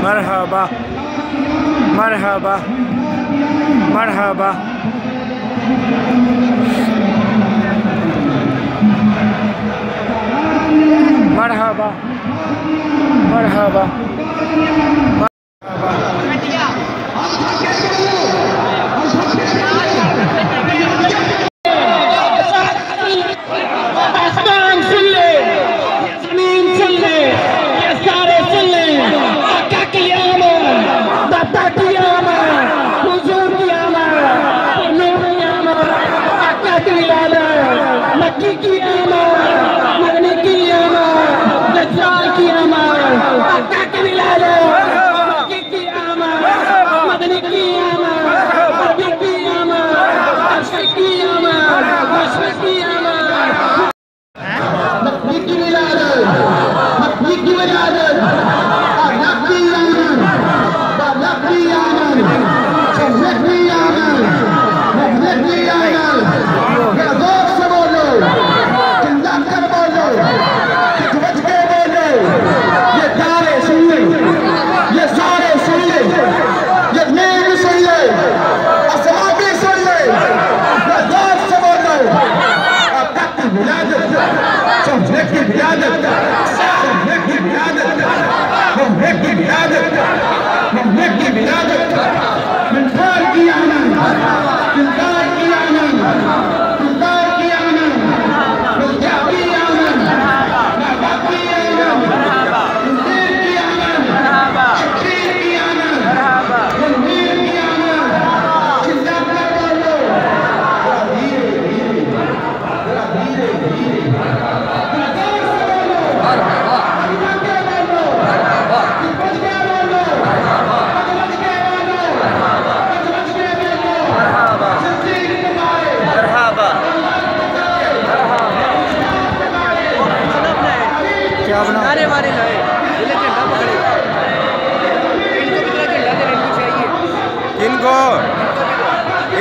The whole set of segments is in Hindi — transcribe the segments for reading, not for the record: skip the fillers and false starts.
मरहबा मरहबा मरहबा मरहबा मरहबा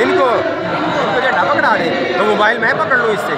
इनको झंडा पकड़ा दे तो मोबाइल मैं पकड़ लूँ इससे।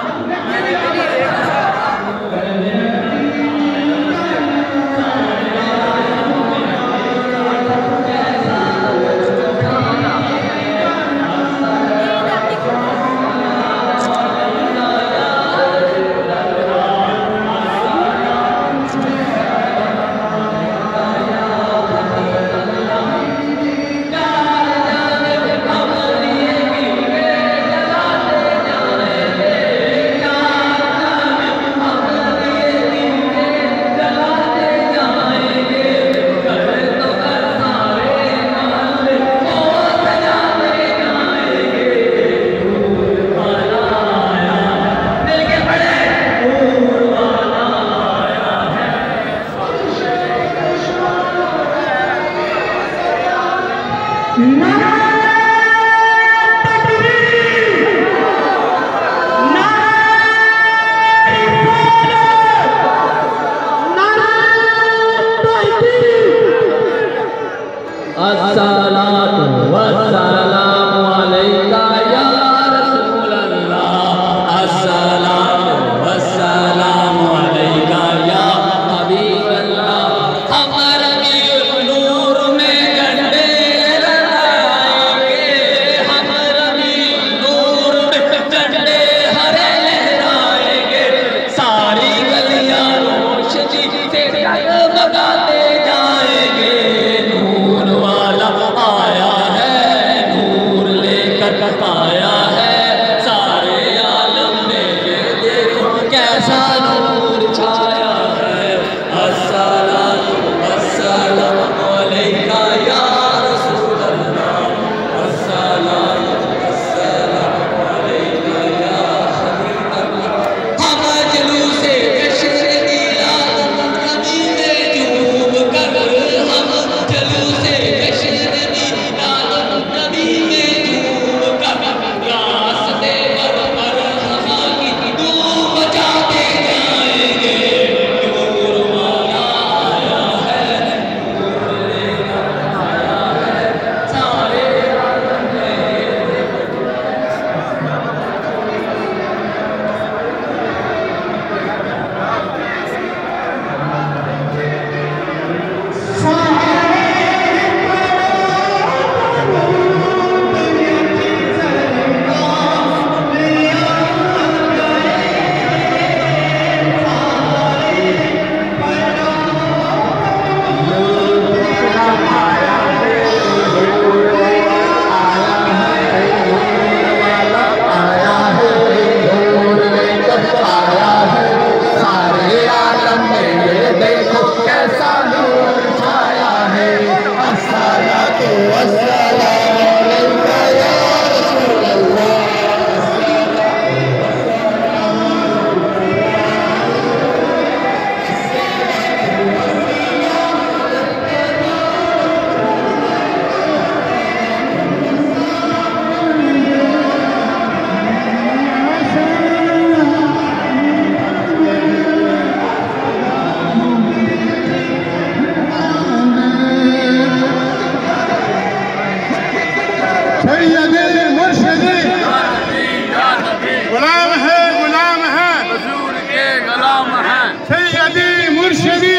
मुर्शदी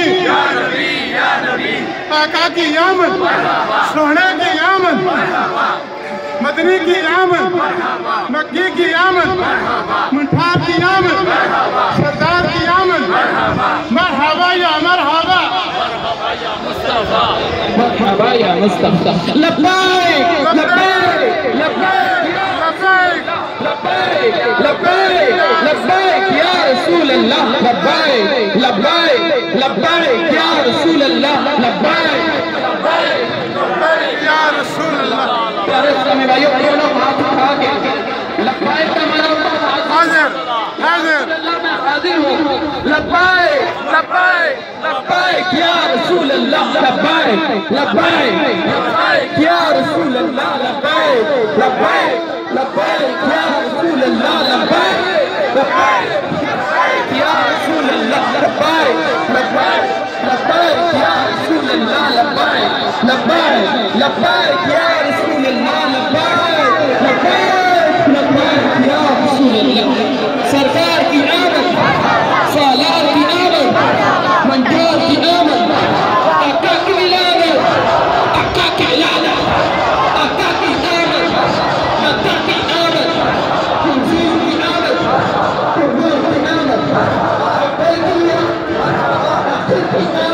आका की आमद, सोहना की आमद, मदनी की आमद, मक्की की आमद, मुंठार की आमद, सरदार की आमद। मरहबा या मरहबा, मरहबा या मुस्तफा। लब्बैक लब्बैक लब्बैक लब्बैक लब्बैक लब्बैक या रसूल अल्लाह। लब्बैक लब्बैक लब्बैक या रसूल अल्लाह। लब्बैक या रसूल अल्लाह। प्यारे इस्लामी भाइयों, दोनों हाथ उठा के लब्बैक का माना हाजिर हाजिर मैं हाजिर हूँ। लब्बैक लब्बैक लब्बैक या रसूल अल्लाह। लब्बैक लब्बैक लब्बैक या रसूल अल्लाह। लब्बैक लब्बैक लब्बैक या रसूल अल्लाह। लब्बैक लब्बैक या रसूल अल्लाह। लब्बैक लब्बैक लब्बैक या रसूल अल्लाह। लब्बैक लब्बैक लब्बैक या रसूल अल्लाह। लब्बैक लब्बैक लब्बैक या रसूल अल्लाह। सरकार की आमद, सालार की आमद, मंजार की आमद, आका की विलादत, आका की विलादत, आका की आमद, आका की आमद, हुजूर की आमद, हुजूर की आमद, आका की आमद, आका की आमद।